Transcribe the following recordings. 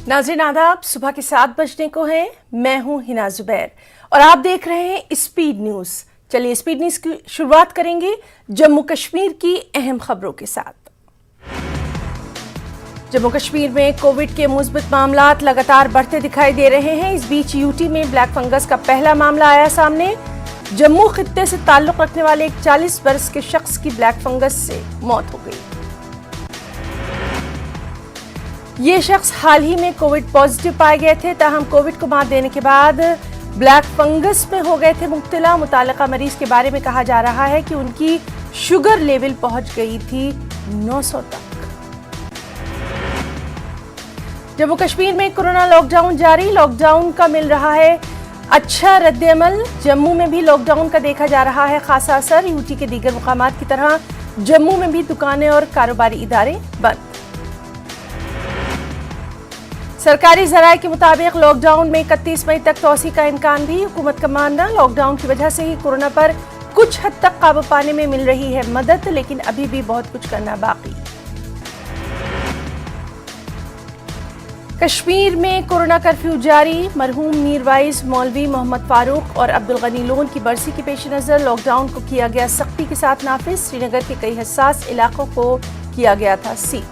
नाज़रीन आदाब, सुबह के 7 बजने को है। मैं हूं हिना जुबैर और आप देख रहे हैं स्पीड न्यूज़। चलिए स्पीड न्यूज़ की शुरुआत करेंगे जम्मू कश्मीर की अहम खबरों के साथ। जम्मू कश्मीर में कोविड के मुस्बत मामलात लगातार बढ़ते दिखाई दे रहे हैं। इस बीच यूटी में ब्लैक फंगस का पहला मामला आया सामने। जम्मू खित्ते से ताल्लुक रखने वाले एक 40 बरस के शख्स की ब्लैक फंगस से मौत हो गई। ये शख्स हाल ही में कोविड पॉजिटिव पाए गए थे, ताहम कोविड को मात देने के बाद ब्लैक फंगस में हो गए थे मुब्तला। मुतालिका मरीज के बारे में कहा जा रहा है कि उनकी शुगर लेवल पहुंच गई थी 900 तक। जम्मू कश्मीर में कोरोना लॉकडाउन जारी। लॉकडाउन का मिल रहा है अच्छा रद्द-ए-अमल। जम्मू में भी लॉकडाउन का देखा जा रहा है खासा असर। यूटी के दीगर मुकामात की तरह जम्मू में भी दुकानें और कारोबारी इदारे बंद। सरकारी ज़राए के मुताबिक लॉकडाउन में 31 मई तक तोसी का इम्कान भी। हुकूमत का मानना, लॉकडाउन की वजह से ही कोरोना पर कुछ हद तक काबू पाने में मिल रही है मदद, लेकिन अभी भी बहुत कुछ करना बाकी। कश्मीर में कोरोना कर्फ्यू जारी। मरहूम मीरवाइज मौलवी मोहम्मद फारूक और अब्दुल गनी लोन की बरसी के पेश नज़र लॉकडाउन को किया गया सख्ती के साथ नाफिज। श्रीनगर के कई हसास इलाकों को किया गया था सील।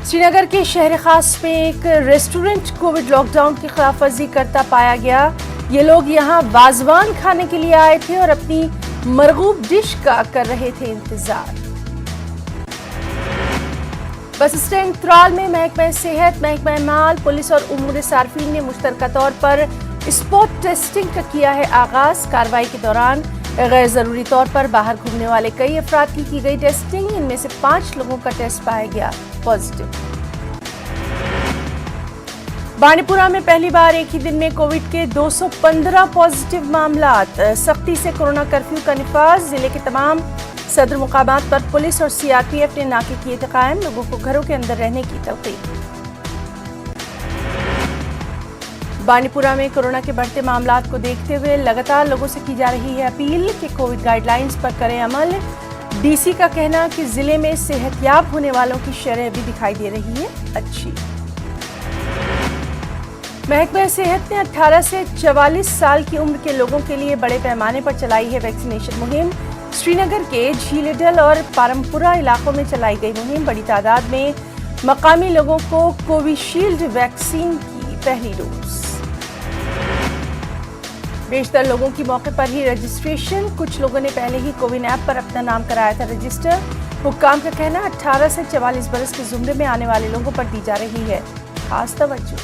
श्रीनगर के शहर खास में एक रेस्टोरेंट कोविड लॉकडाउन की खिलाफ वर्जी करता पाया गया। ये लोग यहाँ वाजवान खाने के लिए आए थे और अपनी मरगूब डिश का कर रहे थे इंतजार। बस स्टैंड त्राल में महकमा सेहत, महकमा माल, पुलिस और उमूर सार्फिन ने मुश्तरका तौर पर स्पॉट टेस्टिंग का किया है आगाज। कार्रवाई के दौरान गैर जरूरी तौर पर बाहर घूमने वाले कई अफराद की गई टेस्टिंग। इनमें से 5 लोगों का टेस्ट पाया गया पॉजिटिव। बांडीपुरा में पहली बार एक ही दिन में कोविड के 215 पॉजिटिव मामलात। सख्ती से कोरोना कर्फ्यू का निफाज। जिले के तमाम सदर मुकामात पर पुलिस और सीआरपीएफ ने नाके किए थे कायम। लोगों को घरों के अंदर रहने की तलकीन। बांडीपुरा में कोरोना के बढ़ते मामलात को देखते हुए लगातार लोगों से की जा रही है अपील कि कोविड गाइडलाइंस पर करें अमल। डीसी का कहना कि जिले में सेहतयाब होने वालों की शरह भी दिखाई दे रही है अच्छी। महकमा सेहत ने 18 से 44 साल की उम्र के लोगों के लिए बड़े पैमाने पर चलाई है वैक्सीनेशन मुहिम। श्रीनगर के झीलेडल और पारमपुरा इलाकों में चलाई गई मुहिम बड़ी तादाद में मकामी लोगों को कोविशील्ड वैक्सीन की पहली डोज। बेशतर लोगों की मौके पर ही रजिस्ट्रेशन। कुछ लोगों ने पहले ही कोविन ऐप पर अपना नाम कराया था रजिस्टर। हुक्काम का कहना 18 से 44 बरस के जुमरे में आने वाले लोगों पर दी जा रही है खास तवज्जो।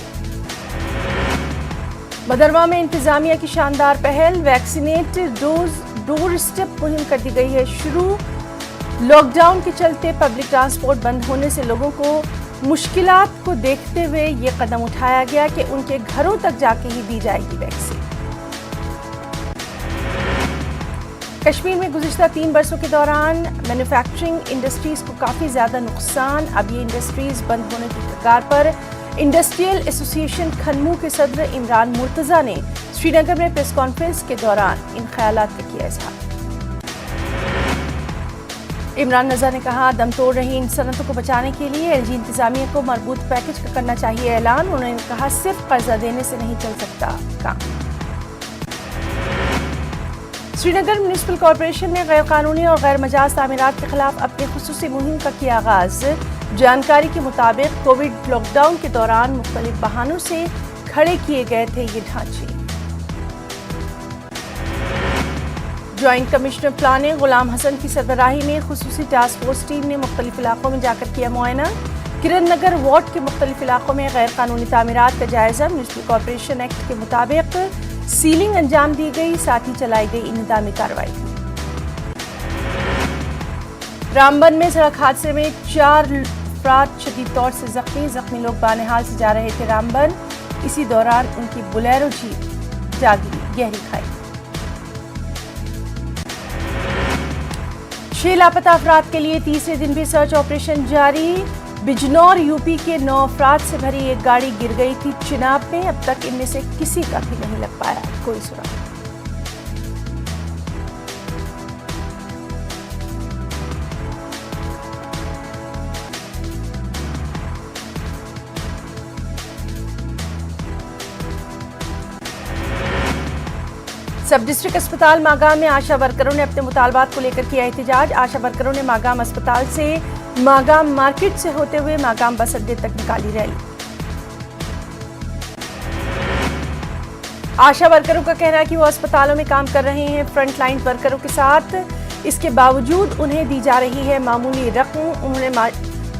मदरवा में इंतजामिया की शानदार पहल। वैक्सीनेट डोर स्टेप मुहिम कर दी गई है शुरू। लॉकडाउन के चलते पब्लिक ट्रांसपोर्ट बंद होने से लोगों को मुश्किलात को देखते हुए ये कदम उठाया गया कि उनके घरों तक जाके ही दी जाएगी वैक्सीन। कश्मीर में गुज़िश्ता 3 बरसों के दौरान मैन्युफैक्चरिंग इंडस्ट्रीज को काफ़ी ज़्यादा नुकसान। अब ये इंडस्ट्रीज बंद होने की कगार पर। इंडस्ट्रियल एसोसिएशन खनमू के सदर इमरान मुर्तज़ा ने श्रीनगर में प्रेस कॉन्फ्रेंस के दौरान इन ख्यालात का किया इज़हार। इमरान नज़ा ने कहा, दम तोड़ रही इन सनतों को बचाने के लिए एलजी इंतजामिया को मरबूत पैकेज का करना चाहिए ऐलान। उन्होंने कहा, सिर्फ कर्जा देने से नहीं चल सकता काम। श्रीनगर म्यूनिसिपल कॉरपोरेशन ने गैर कानूनी और गैर मजाज तामीरात के खिलाफ अपनी खुसूसी मुहिम का किया आगाज। जानकारी के मुताबिक कोविड लॉकडाउन के दौरान मुख्तलिफ बहानों से खड़े किए गए थे ये ढांचे। ज्वाइंट कमिश्नर प्लानिंग गुलाम हसन की सरबराही में खुसूसी टास्क फोर्स टीम ने मुख्तलिफ इलाकों में जाकर किया मुआयना। किरण नगर वार्ड के मुख्तलिफ इलाकों में गैर कानूनी तामीरात का जायजा। म्यूनिसिपल कॉरपोरेशन एक्ट के मुताबिक सीलिंग अंजाम दी गई, साथ ही चलाई गई इंतजामी कार्रवाई। रामबन में सड़क हादसे में 4 अफराद शदीद तौर से जख्मी लोग बानिहाल से जा रहे थे रामबन। इसी दौरान उनकी बुलेरो जीप जागी गहरी खाई। 6 लापता अफराद के लिए तीसरे दिन भी सर्च ऑपरेशन जारी। बिजनौर यूपी के 9 अफराद से भरी एक गाड़ी गिर गई थी चिनाब में। अब तक इनमें से किसी का भी नहीं लग पाया कोई सुराग। सब डिस्ट्रिक्ट अस्पताल मागाम में आशा वर्करों ने अपने मुतालबात को लेकर किया एहतजाज। आशा वर्करों ने मागाम अस्पताल से मागाम मार्केट से होते हुए मागाम बस अड्डे तक निकाली रैली। आशा वर्करों का कहना है कि वो अस्पतालों में काम कर रहे हैं फ्रंट लाइन वर्करों के साथ, इसके बावजूद उन्हें दी जा रही है मामूली रकम। उन्होंने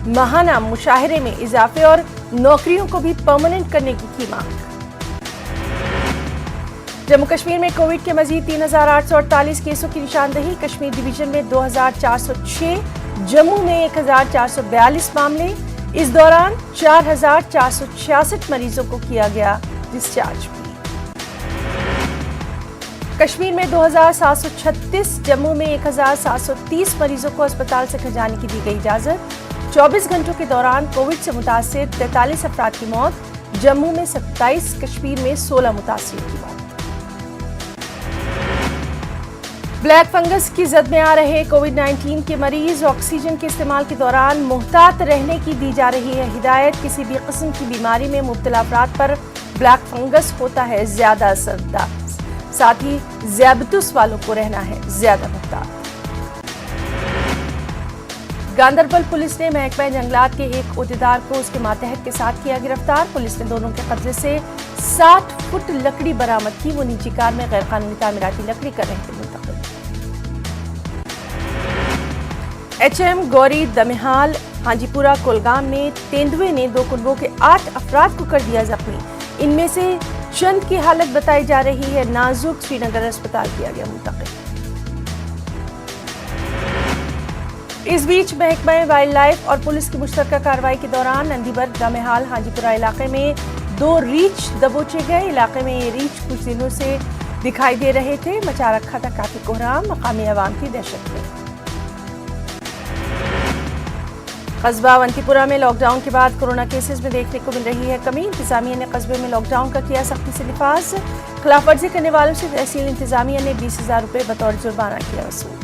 माहाना मुशाहरे में इजाफे और नौकरियों को भी परमानेंट करने की मांग। जम्मू कश्मीर में कोविड के मजीद 3,848 केसों की निशानदही। कश्मीर डिवीजन में 2,406, जम्मू में 1,442 मामले। इस दौरान 4,466 मरीजों को किया गया डिस्चार्ज भी। कश्मीर में 2,736, जम्मू में 1,730 मरीजों को अस्पताल से घर जाने की दी गई इजाजत। 24 घंटों के दौरान कोविड से मुतासिर 43 अफराद की मौत, जम्मू में 27, कश्मीर में 16 मुतासिर की मौत। ब्लैक फंगस की जद में आ रहे कोविड-19 के मरीज, ऑक्सीजन के इस्तेमाल के दौरान मुहतात रहने की दी जा रही है हिदायत। किसी भी किस्म की बीमारी में मुब्तला अफराद पर ब्लैक फंगस होता है ज्यादा असरदार, साथ ही ज़ियाबतुस वालों को रहना है ज्यादा मुहतात। गांदरबल पुलिस ने महकमा जंगलात के एक ओहदेदार को उसके मातहत के साथ किया गिरफ्तार। पुलिस ने दोनों के कब्जे से 60 फुट लकड़ी बरामद की। वो निजी कार में गैर कानूनी तामीराती लकड़ी कर रहे थे मुंतकिल। HM गौरी दमेहाल हाजीपुरा कोलगाम में तेंदुए ने 2 कुनबों के 8 अफराद को कर दिया जख्मी। इनमें से चंद की हालत बताई जा रही है नाजुक, श्रीनगर अस्पताल किया गया मुंतकिल। इस बीच महकमा वाइल्ड लाइफ और पुलिस की मुश्तरका कार्रवाई के दौरान नंदीबर दमेहाल हाजीपुरा इलाके में 2 रीछ दबोचे गए। इलाके में ये रीछ कुछ दिनों से दिखाई दे रहे थे। मचा रखा था काफी कोहराम, मकामी अवाम की दहशत में। कस्बा अवंतीपुरा में लॉकडाउन के बाद कोरोना केसेस में देखने को मिल रही है कमी। इंतजामिया ने कस्बे में लॉकडाउन का किया सख्ती से निफाज। खिलाफ वर्जी करने वालों से तहसील इंतजामिया ने 20,000 रुपए बतौर जुर्माना किया वसूल।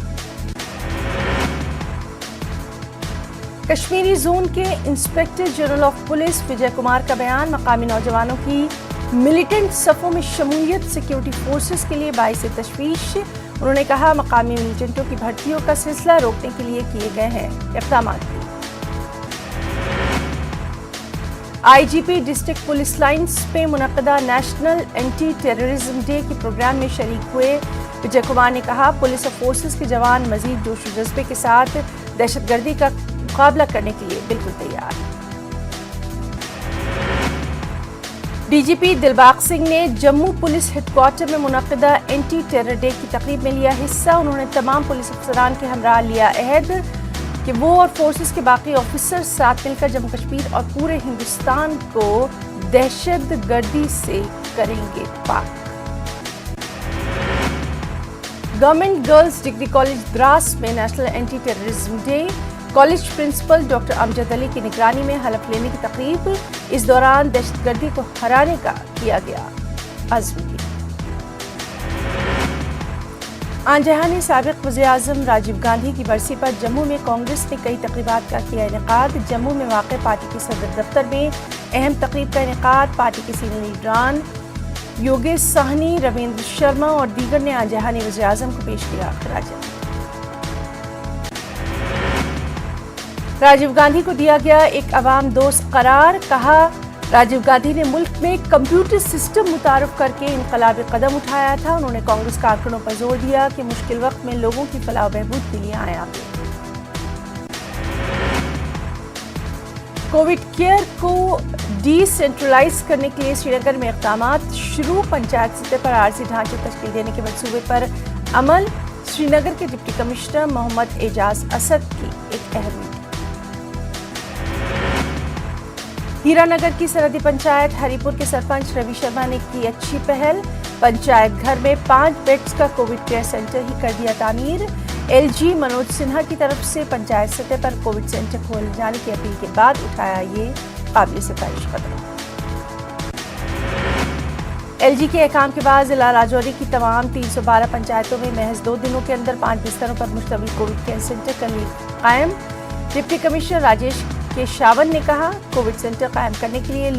कश्मीरी जोन के inspector general of police Vijay Kumar का बयान। मकामी नौजवानों की मिलिटेंट सफों में शमूलियत सिक्योरिटी फोर्सेस के लिए बाइस तशवीश। उन्होंने कहा मकामी मिलिटेंटों की भर्तियों का सिलसिला रोकने के लिए किए गए हैं इक़दाम। IGP डिस्ट्रिक्ट पुलिस लाइन्स पे मुनक़दा नेशनल एंटी टेररिज्म डे के प्रोग्राम में शरीक हुए विजय कुमार ने कहा पुलिस और फोर्सेस के जवान मजीद जोश व जज्बे के साथ दहशतगर्दी का मुकाबला करने के लिए बिल्कुल तैयार। DGP दिलबाग सिंह ने जम्मू पुलिस हेडक्वार्टर में मुनक़दा एंटी टेरर डे की तकरीब में लिया हिस्सा। उन्होंने तमाम पुलिस अफसरान के हमरा लिया अहद कि वो और फोर्सेस के बाकी ऑफिसर साथ मिलकर जम्मू कश्मीर और पूरे हिंदुस्तान को दहशतगर्दी से करेंगे पाक। Government girls degree college Dras में national anti terrorism day, college principal doctor Amjad Ali की निगरानी में हलफ लेने की तकरीब। इस दौरान दहशतगर्दी को हराने का किया गया अज़्म। आन जहानी साबिक वज़ीर-ए-आज़म राजीव गांधी की बरसी पर जम्मू में कांग्रेस ने कई तकरीबात का किया इनेकाद। जम्मू में वाक़े पार्टी के सदर दफ्तर में अहम तकरीब का इनेकाद। पार्टी के सीनियर लीडरान योगेश साहनी, रविंद्र शर्मा और दीगर ने आन जहानी वज़ीर-ए-आज़म को पेश किया खिराज। राजीव गांधी को दिया गया एक अवाम दोस्त करार। कहा राजीव गांधी ने मुल्क में कंप्यूटर सिस्टम मुतारफ करके इनकलाबी कदम उठाया था। उन्होंने कांग्रेस कारकुनों पर जोर दिया कि मुश्किल वक्त में लोगों की फलाह बहबूद के लिए आए आगे। कोविड केयर को डिसेंट्रलाइज करने के लिए श्रीनगर में इक़दामात शुरू। पंचायत सतह पर आरजी ढांचे तश्कील देने के मंसूबे पर अमल। श्रीनगर के डिप्टी कमिश्नर मोहम्मद एजाज असद की एक अहम मीटिंग। हीरानगर की सरहदी पंचायत हरिपुर के सरपंच रवि शर्मा ने की अच्छी पहल। पंचायत घर में 5 बेड्स का कोविड केयर सेंटर ही कर दिया तामीर। LG मनोज सिन्हा की तरफ से पंचायत सतह पर कोविड सेंटर खोले जाने की अपील के बाद उठाया ये काबिल सताइश कदम। LG के अहकाम के बाद जिला राजौरी की तमाम 312 पंचायतों में महज 2 दिनों के अंदर 5 बिस्तरों पर मुश्तमिल कोविड केयर सेंटर कर ली कायम। डिप्टी कमिश्नर राजेश केशावन ने कहा कोविड सेंटर कायम करने के लिए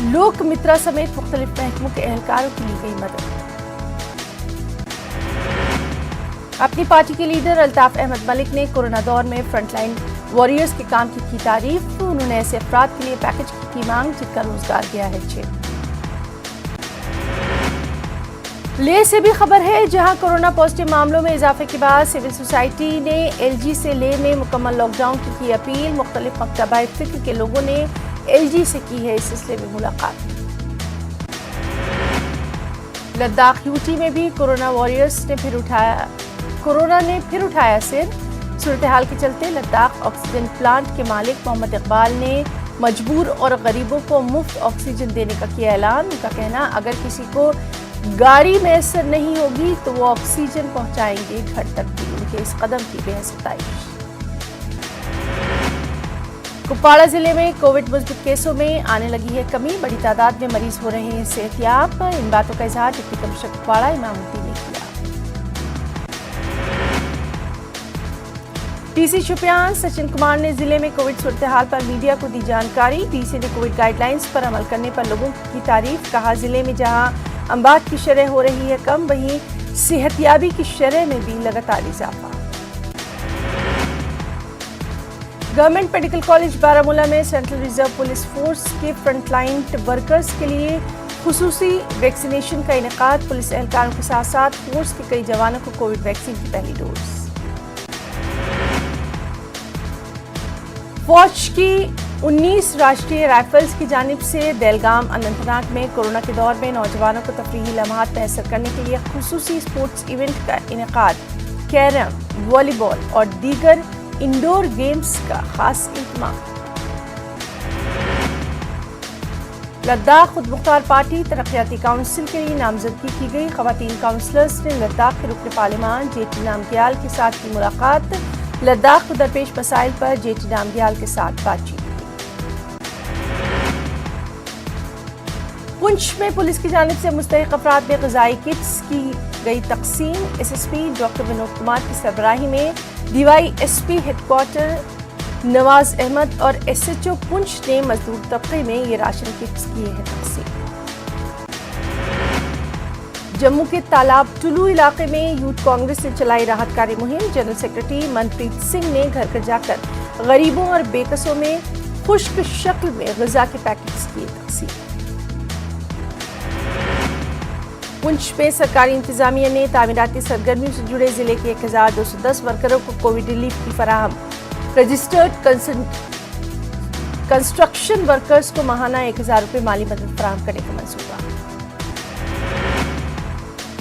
लोक मित्रा समेत मुख्तलिफ महकमों के एहलकारों की ली गई मदद। اپنی پارٹی کے لیڈر الطاف احمد ملک نے کورونا دور میں فرنٹ لائن وارئرز کے کام کی تعریف. انہوں نے ایسے افراد کے لیے پیکج کی مانگ جن کا روزگار گیا ہے 6. لے سے بھی خبر ہے جہاں کورونا پازیٹیو معاملوں میں اضافے کے بعد سول سوسائٹی نے ایل جی سے لے میں مکمل لاک ڈاؤن کی اپیل. مختلف مکتبہ فکر کے لوگوں نے ایل جی سے کی ہے اس سلسلے میں ملاقات. لداخ یوٹی میں بھی کورونا واریئرز نے پھر اٹھایا سر. صورتحال کے چلتے لداخ آکسیجن پلانٹ کے مالک محمد اقبال نے مجبور اور غریبوں کو مفت آکسیجن دینے کا کیا اعلان. ان کا کہنا اگر کسی کو گاڑی میسر نہیں ہوگی تو وہ آکسیجن پہنچائیں گے گھر تک بھی. ان کے اس قدم کی بے ستائش. کپواڑہ ضلع میں کووڈ مثبت کیسوں میں آنے لگی ہے کمی. بڑی تعداد میں مریض ہو رہے ہیں صحت یاب. ان باتوں کا اظہار ڈپٹی کمشنر کپواڑہ امام الدین نے کیا. ڈی سی شوپیان سچن کمار نے ضلع میں کووڈ صورتحال پر میڈیا کو دی جانکاری. ڈی سی نے کووڈ گائیڈ لائنز پر عمل کرنے پر لوگوں کی تعریف. کہا ضلع میں جہاں اموات کی شرح ہو رہی ہے کم وہیں صحت یابی کی شرح میں بھی لگاتار اضافہ. گورنمنٹ میڈیکل کالج بارہمولہ میں سینٹرل ریزرو پولیس فورس کے فرنٹ لائن ورکرز کے لیے خصوصی ویکسینیشن کا انعقاد. پولیس اہلکاروں کے ساتھ ساتھ فورس کے کئی جوانوں کو کووڈ ویکسین کی پہلی ڈوز. فوج کی 19 راشٹریہ رائفلز کی جانب سے بیلگام اننت ناگ میں کورونا کے دور میں نوجوانوں کو تفریحی لمحات میسر کرنے کے لیے خصوصی اسپورٹس ایونٹ کا انعقاد. کیرم، والی بال اور دیگر انڈور گیمز کا خاص اہتمام. لداخ خود مختار پارٹی ترقیاتی کونسل کے لیے نامزدگی کی گئی. خواتین کونسلرز نے لداخ کے رکن پارلیمان جے ٹی نامگیال کے ساتھ کی ملاقات. لداخ کو درپیش مسائل پر جے ٹی نامگیال کے ساتھ بات چیت. پنچ میں پولیس کی جانب سے مستحق افراد میں غذائی کٹس کی گئی تقسیم. S S P doctor Vinod Kumar کی سربراہی میں D Y S P headquarters Nawaz Ahmed اور ایس ایچ او پنچ نے مزدور طبقے میں یہ راشن کٹس کیے ہیں تقسیم. جموں کے تالاب ٹلو علاقے میں یوتھ کانگریس نے چلائی راحت کاری مہم. جنرل سیکرٹری منپریت سنگھ نے گھر گھر جا کر غریبوں اور بے کسوں میں خشک شکل میں غذا کے پیکٹس کیے تقسیم. پنچ میں سرکاری انتظامیہ نے تعمیراتی سرگرمیوں سے جڑے ضلع کے 1210 ورکروں کو کووڈ ریلیف کی فراہم. رجسٹرڈ کنسٹرکشن ورکرز کو ماہانہ 1000 روپے مالی مدد فراہم کرنے کا منصوبہ.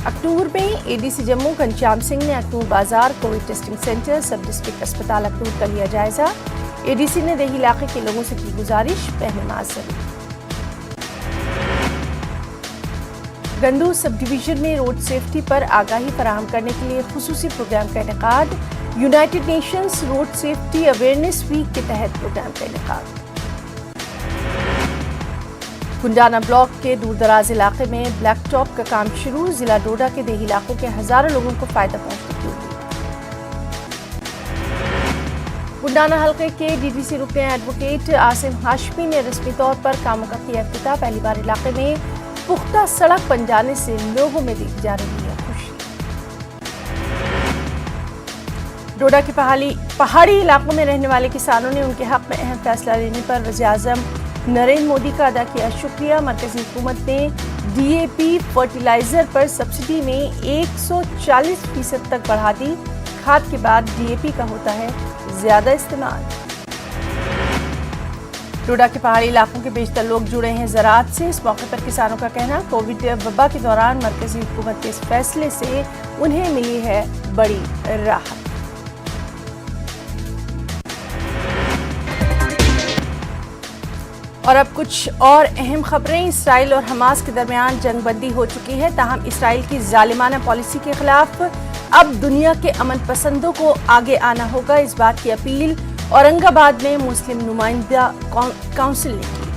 اکتوبر میں اے ڈی سی جموں گھنشیام سنگھ نے اکتوبر بازار کووڈ ٹیسٹنگ سینٹر سب ڈسٹرکٹ اسپتال اکتوبر کا لیا جائزہ. اے ڈی سی نے دیہی علاقے کے لوگوں سے کی گزارش پہنے ماسک ضرور. گندو سب ڈویژن میں روڈ سیفٹی پر آگاہی فراہم کرنے کے لیے خصوصی پروگرام کا انعقاد. United Nations road safety awareness week کے تحت پروگرام کا انعقاد. کنڈانا بلاک کے دور دراز علاقے میں بلیک ٹاپ کا کام شروع. ضلع ڈوڈا کے دیہی علاقوں کے ہزاروں لوگوں کو فائدہ پہنچنے کی امید. کنڈانا حلقے کے ڈی ڈی سی رکن ایڈوکیٹ عاصم ہاشمی نے رسمی طور پر کاموں کا کیا افتتاح. پہلی بار علاقے میں پختہ سڑک بن جانے سے لوگوں میں دیکھی جا رہی ہے خوشی. ڈوڈا کے پہاڑی علاقوں میں رہنے والے کسانوں نے ان کے حق میں اہم فیصلہ لینے پر وزیر اعظم نریندر مودی کا ادا کیا شکریہ. مرکزی حکومت نے ڈی اے پی فرٹیلائزر پر سبسڈی میں 140% تک بڑھا دی. کھاد کے بعد ڈی اے پی کا ہوتا ہے زیادہ استعمال. ڈوڈا کے پہاڑی علاقوں کے بیشتر لوگ جڑے ہیں زراعت سے. اس موقع پر کسانوں کا کہنا کووڈ وبا کے دوران مرکزی حکومت کے اس فیصلے سے انہیں ملی ہے بڑی راحت. اور اب کچھ اور اہم خبریں. اسرائیل اور حماس کے درمیان جنگ بندی ہو چکی ہے. تاہم اسرائیل کی ظالمانہ پالیسی کے خلاف اب دنیا کے امن پسندوں کو آگے آنا ہوگا. اس بات کی اپیل اورنگ آباد میں مسلم نمائندہ کونسل نے کی.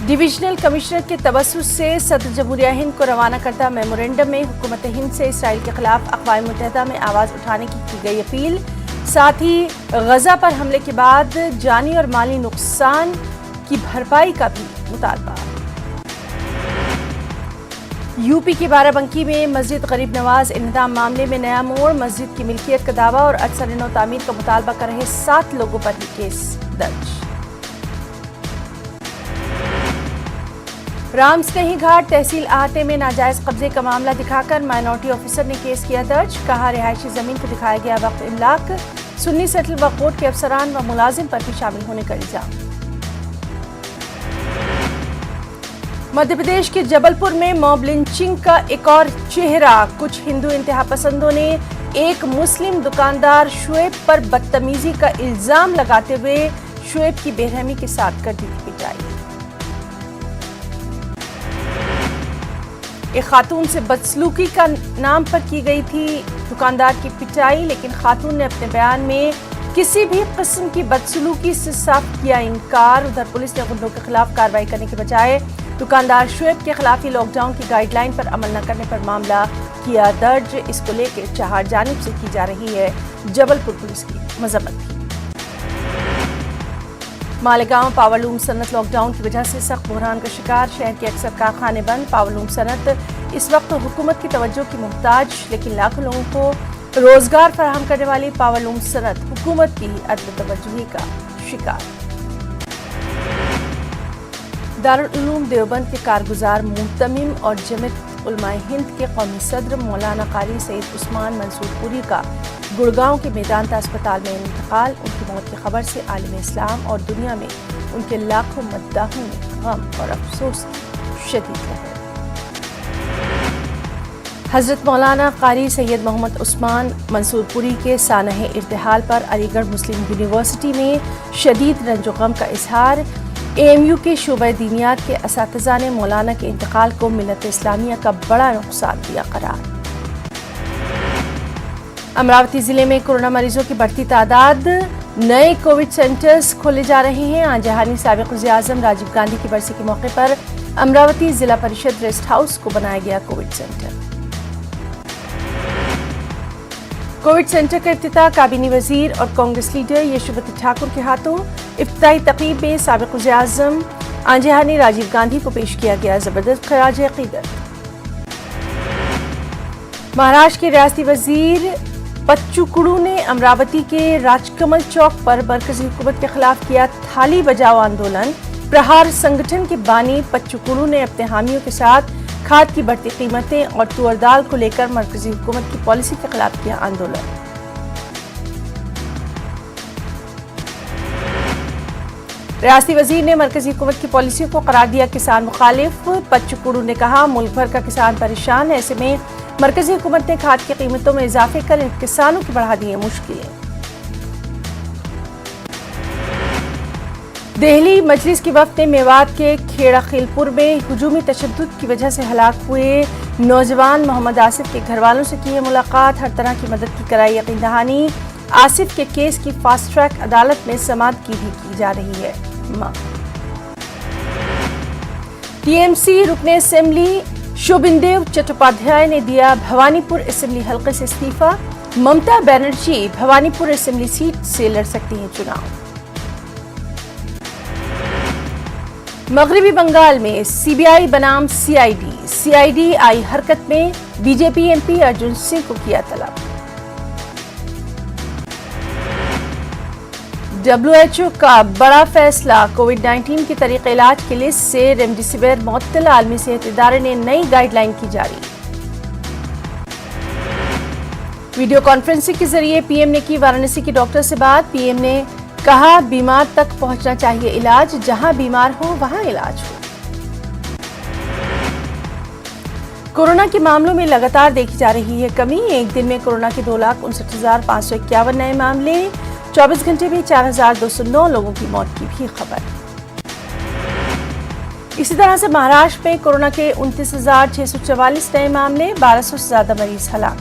ڈویژنل کمشنر کے توسط سے صدر جمہوریہ ہند کو روانہ کردہ میمورنڈم میں حکومت ہند سے اسرائیل کے خلاف اقوام متحدہ میں آواز اٹھانے کی گئی اپیل. ساتھ ہی غزہ پر حملے کے بعد جانی اور مالی نقصان کی بھرپائی کا بھی مطالبہ. यूपी के बाराबंकी में मस्जिद गरीब नवाज इंहदाम मामले में नया मोड़। मस्जिद की मिल्कियत का दावा और अक्सर नौ तामीर का मुतालबा कर रहे 7 लोगों पर ही केस दर्ज। रामसकहीं घाट तहसील आहते में नाजायज कब्जे का मामला दिखाकर माइनॉरिटी ऑफिसर ने केस किया दर्ज। कहा रिहायशी जमीन को दिखाया गया वक्त इमलाक। सुन्नी सेटल वक्फ बोर्ड के अफसरान व मुलाजिम पर भी शामिल होने का इल्जाम। मध्य प्रदेश के जबलपुर में मॉब लिंचिंग का एक और चेहरा। कुछ हिंदू इंतहा पसंदों ने एक मुस्लिम दुकानदार शुएब पर बदतमीजी का इल्जाम लगाते हुए शुएब की बेरहमी के साथ कर दी थी पिटाई। एक खातून से बदसलूकी का नाम पर की गई थी दुकानदार की पिटाई, लेकिन खातून ने अपने बयान में किसी भी किस्म की बदसलूकी से साफ किया इनकार। उधर पुलिस ने गुंडों के खिलाफ कार्रवाई करने के बजाय दुकानदार शुएब के खिलाफ ही लॉकडाउन की गाइडलाइन पर अमल न करने पर मामला किया दर्ज। इसको लेकर चार जानिब से की जा रही है जबलपुर पुलिस की मजम्मत भी। मालेगांव पावरलूम सनत लॉकडाउन की वजह से सख्त बहरान का शिकार। शहर के अक्सर कारखाने बंद। पावरलूम सनत इस वक्त हुकूमत की तवज्जो की मुहताज, लेकिन लाखों लोगों को रोजगार फराहम करने वाली पावरलूम सनत हुकूमत की अदम तवज्जुही का शिकार। दारुल उलूम देवबंद के कारगुजार मुहतमिम और जमीयत उलमाए हिंद के कौमी सदर मौलाना कारी सैयद उस्मान मंसूरपुरी का गुड़गांव के मेदांता अस्पताल में इंतकाल। उनकी मौत की खबर से आलम इस्लाम और दुनिया में उनके लाखों मद्दाहों में गम और अफसोस की शदीद लहर। हजरत मौलाना कारी सैयद मोहम्मद उस्मान मंसूरपुरी के सानह इर्तिहाल पर अलीगढ़ मुस्लिम यूनिवर्सिटी में शदीद रंजो गम का इजहार। AMU के शोबा दीनियात के असातिज़ा ने मौलाना के इंतकाल को मिल्लत इस्लामिया का बड़ा नुकसान दिया करार। अमरावती जिले में कोरोना मरीजों की बढ़ती तादाद। नए कोविड सेंटर्स खोले जा रहे हैं। आजहानी साबिक़ वज़ीर-ए-आज़म राजीव गांधी की बरसी के मौके पर अमरावती जिला परिषद रेस्ट हाउस को बनाया गया कोविड सेंटर। कोविड सेंटर का इफ्तिताह काबीनी वजीर और कांग्रेस लीडर यशोमती ठाकुर के हाथों। इफ्तिताही तक़रीब में साबिक़ वज़ीर-ए-आज़म आजहानी राजीव गांधी को पेश किया गया ज़बरदस्त खराज अक़ीदत। महाराष्ट्र के रियासती वजीर पच्चूकुडू ने अमरावती के राजकमल चौक पर मरकजी हुकूमत के खिलाफ किया थाली बजाओ आंदोलन। प्रहार संगठन के बानी पच्चूकुडू ने अपने हामियों के साथ खाद की बढ़ती कीमतें और तुअर दाल को लेकर मरकजी हुकूमत की पॉलिसी के खिलाफ किया आंदोलन। रियासती वजीर ने मरकजी हुकूमत की पॉलिसियों को करार दिया किसान मुखालिफ। पच्चूकुडू ने कहा मुल्क भर का किसान परेशान है, ऐसे में मरकजी हुकूमत ने खाद की कीमतों में इजाफे कर इन किसानों की बढ़ा दी है मुश्किलें। दिल्ली मजलिस की वफ़द ने मेवात के खेड़ा खिलपुर में हुजूमी तशद्दुद की वजह से हलाक हुए नौजवान मोहम्मद आसिफ के घर वालों से की है मुलाकात। हर तरह की मदद की कराई यकीन दहानी। आसिफ के केस की फास्ट ट्रैक अदालत में समाअत की जा रही है मांग। टीएमसी रुकने असेंबली शोभिंदेव चट्टोपाध्याय ने दिया भवानीपुर असेंबली हलके से इस्तीफा। ममता बनर्जी भवानीपुर असेंबली सीट से लड़ सकती हैं चुनाव। मगरबी बंगाल में सीबीआई बनाम सीआईडी आई हरकत में। बीजेपी एमपी अर्जुन सिंह को किया तलब। WHO का बड़ा फैसला। कोविड-19 के तरीके इलाज की लिस्ट से रेमडेसिविर मुअत्तल। आलमी सेहत इदारे ने नई गाइडलाइन की जारी। वीडियो कॉन्फ्रेंसिंग के जरिए पीएम ने की वाराणसी के डॉक्टर से बात। पीएम ने कहा बीमार तक पहुंचना चाहिए इलाज, जहां बीमार हो वहां इलाज हो। कोरोना के मामलों में लगातार देखी जा रही है कमी। एक दिन में कोरोना के 2,59,551 नए मामले। 24 घंटे में 4,209 लोगों की मौत की भी खबर। इसी तरह से महाराष्ट्र में कोरोना के 29,644 नए मामले। 1200 से ज्यादा मरीज हलाक।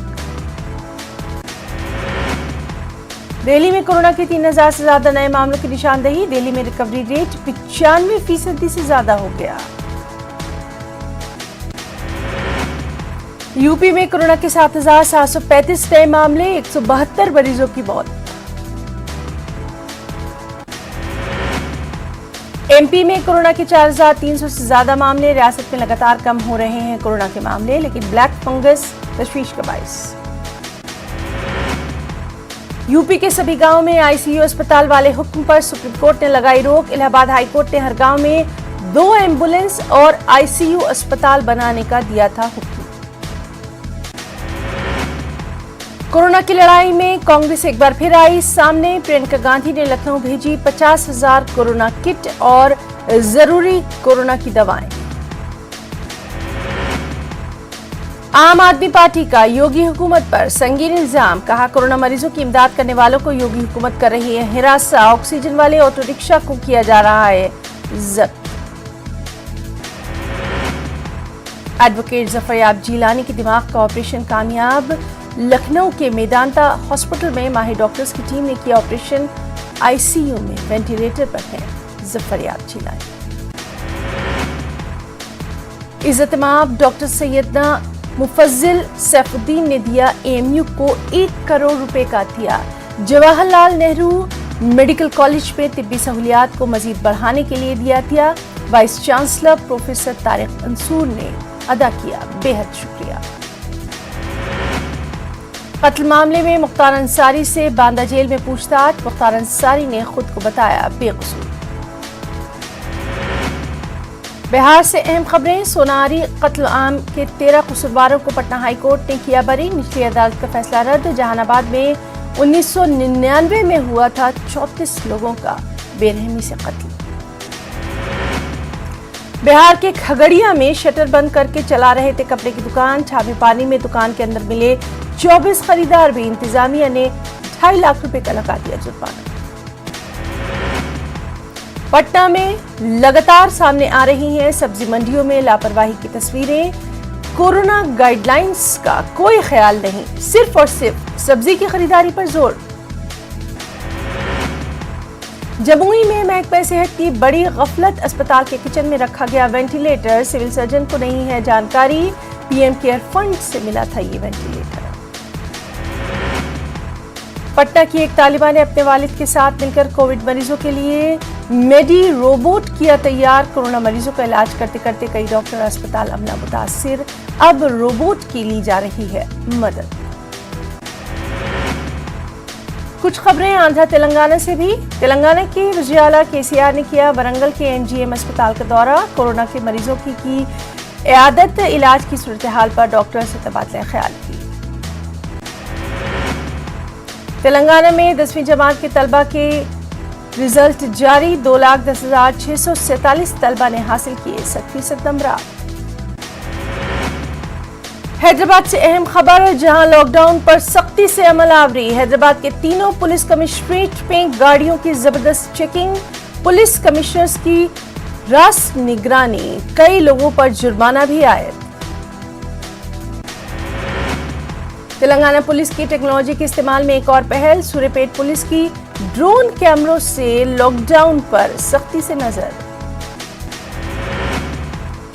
दिल्ली में कोरोना के 3,000 से ज्यादा नए मामलों की निशानदेही। दिल्ली में रिकवरी रेट 95% से ज्यादा हो गया। यूपी में कोरोना के 7,735 नए मामले। 172 मरीजों की मौत। एमपी में कोरोना के 4,300 से ज्यादा मामले। रियासत में लगातार कम हो रहे हैं कोरोना के मामले, लेकिन ब्लैक फंगस तशवीश का बाइस। यूपी के सभी गांवों में आईसीयू अस्पताल वाले हुक्म पर सुप्रीम कोर्ट ने लगाई रोक। इलाहाबाद हाई कोर्ट ने हर गांव में 2 एम्बुलेंस और आईसीयू अस्पताल बनाने का दिया था हुक्म। कोरोना की लड़ाई में कांग्रेस एक बार फिर आई सामने। प्रियंका गांधी ने लखनऊ भेजी 50,000 कोरोना किट और जरूरी कोरोना की दवाएं। आम आदमी पार्टी का योगी हुकूमत पर संगीन इल्जाम। कहा, कोरोना मरीजों की इमदाद करने वालों को योगी हुकूमत कर रही है हिरासा। ऑक्सीजन वाले ऑटो रिक्शा को किया जा रहा है जब्त। एडवोकेट जफरयाब जिलानी के दिमाग का ऑपरेशन कामयाब। लखनऊ के मेदांता हॉस्पिटल में माहिर डॉक्टर्स की टीम ने किया ऑपरेशन। आईसीयू में वेंटिलेटर पर है जफरयाब जिलानी। इज्जत-ए-माब डॉक्टर सैयदना मुफज्जिल सैफुद्दीन ने दिया एएमयू को 1 करोड़ रुपए का दिया। जवाहरलाल नेहरू मेडिकल कॉलेज में तिब्बी सहूलियात को मजीद बढ़ाने के लिए दिया। वाइस चांसलर प्रोफेसर तारिक अंसूर ने अदा किया बेहद शुक्रिया। कत्ल मामले में मुख्तार अंसारी से बांदा जेल में पूछताछ। मुख्तार अंसारी ने खुद को बताया बेकसूर। बिहार से अहम खबरें। सोनारी कत्ल आम के 13 कसूरवारों को पटना हाई कोर्ट ने किया बरी। निचली अदालत का फैसला रद्द। जहानाबाद में 1999 में हुआ था 34 लोगों का बेरहमी से कत्ल। बिहार के खगड़िया में शटर बंद करके चला रहे थे कपड़े की दुकान। छापे पानी में दुकान के अंदर मिले 24 खरीदार भी। इंतजामिया ने 2.5 लाख रुपए का लगा दिया जुर्माना। पटना में लगातार सामने आ रही हैं सब्जी मंडियों में लापरवाही की तस्वीरें। कोरोना गाइडलाइंस का कोई ख्याल नहीं, सिर्फ और सिर्फ सब्जी की खरीदारी पर जोर। जमुई में महकमा सेहत की बड़ी गफलत। अस्पताल के किचन में रखा गया वेंटिलेटर। सिविल सर्जन को नहीं है जानकारी। पीएम केयर फंड से मिला था ये वेंटिलेटर। पटना की एक तालिबा ने अपने वालिद के साथ मिलकर कोविड मरीजों के लिए मेडी रोबोट किया तैयार। कोरोना मरीजों का इलाज करते करते कई डॉक्टर अस्पताल अमला मुतासिर। अब रोबोट की ली जा रही है मदद। कुछ खबरें आंध्र तेलंगाना से भी। तेलंगाना के वज़ीर आला केसीआर ने किया वरंगल के एमजीएम अस्पताल का दौरा। कोरोना के मरीजों की इयादत, इलाज की सूरत हाल पर डॉक्टर से तबादला ख्याल की। तेलंगाना में 10वीं जमात के तलबा के रिजल्ट जारी। 2,10,647 तलबा ने हासिल किए 70% नंबरात। हैदराबाद से अहम खबर, जहां लॉकडाउन पर सख्ती से अमल आवरी। हैदराबाद के तीनों पुलिस कमिश्नरेट में गाड़ियों की जबरदस्त चेकिंग। पुलिस कमिश्नर्स की रास निगरानी। कई लोगों पर जुर्माना भी आयद। तेलंगाना पुलिस की टेक्नोलॉजी के इस्तेमाल में एक और पहल। सूर्यपेट पुलिस की ड्रोन कैमरों से लॉकडाउन पर सख्ती से नजर।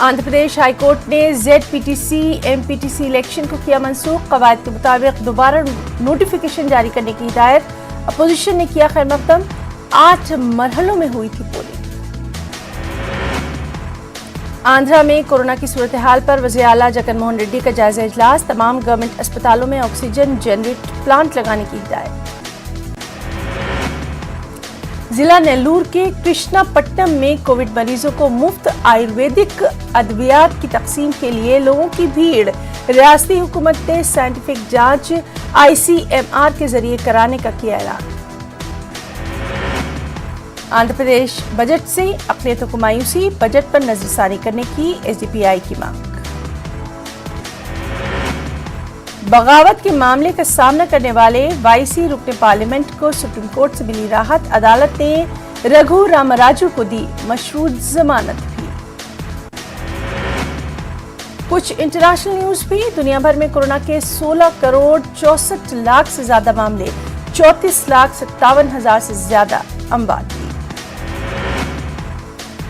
आंध्र प्रदेश हाईकोर्ट ने जेडपीटीसी एमपीटीसी इलेक्शन को किया मनसूख। कवायद के मुताबिक दोबारा नोटिफिकेशन जारी करने की हिदायत। अपोजिशन ने किया खैर मकदम। 8 मरहलों में हुई थी पोलिंग। आंध्रा में कोरोना की सूरत हाल पर वज़ीर आला जगन मोहन रेड्डी का जायजा इजलास। तमाम गवर्नमेंट अस्पतालों में ऑक्सीजन जनरेट प्लांट लगाने की हिदायत। जिला नेल्लूर के कृष्णापट्टनम में कोविड मरीजों को मुफ्त आयुर्वेदिक अद्वियात की तकसीम के लिए लोगों की भीड़। रियासती हुकूमत ने साइंटिफिक जांच ICMR के जरिए कराने का किया ऐलान। आंध्र प्रदेश बजट से अक़लियतों को मायूसी। बजट पर नजरसानी करने की SDPI की मांग। बगावत के मामले का सामना करने वाले वाईसी रुकने पार्लियामेंट को सुप्रीम कोर्ट से मिली राहत। अदालत ने रघु रामराजू को दी मशरूत जमानत भी। कुछ इंटरनेशनल न्यूज भी। दुनिया भर में कोरोना के 16 करोड़ 64 लाख से ज्यादा मामले, 34,57,000 से ज्यादा अमवात।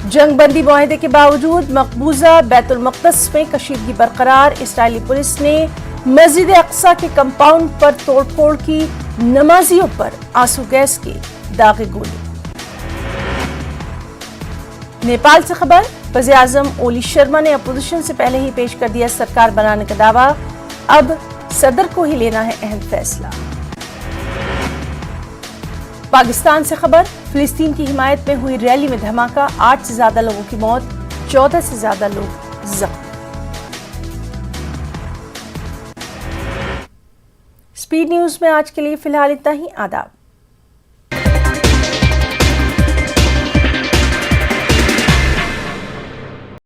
जंगबंदी मुआहदे के बावजूद मकबूजा बैतुल मक़दस में कशीदगी बरकरार। इस्राइली पुलिस ने मस्जिद अक्सा के कंपाउंड पर तोड़फोड़ की। नमाजियों पर आंसू गैस की दागे गोली। नेपाल से खबर, वज़ीर आज़म ओली शर्मा ने अपोजिशन से पहले ही पेश कर दिया सरकार बनाने का दावा, अब सदर को ही लेना है अहम फैसला। पाकिस्तान से खबर, फिलिस्तीन की हिमायत में हुई रैली में धमाका, 8 से ज्यादा लोगों की मौत, 14 से ज्यादा लोग जख्मी। स्पीड न्यूज में आज के लिए फिलहाल इतना ही। आदाब।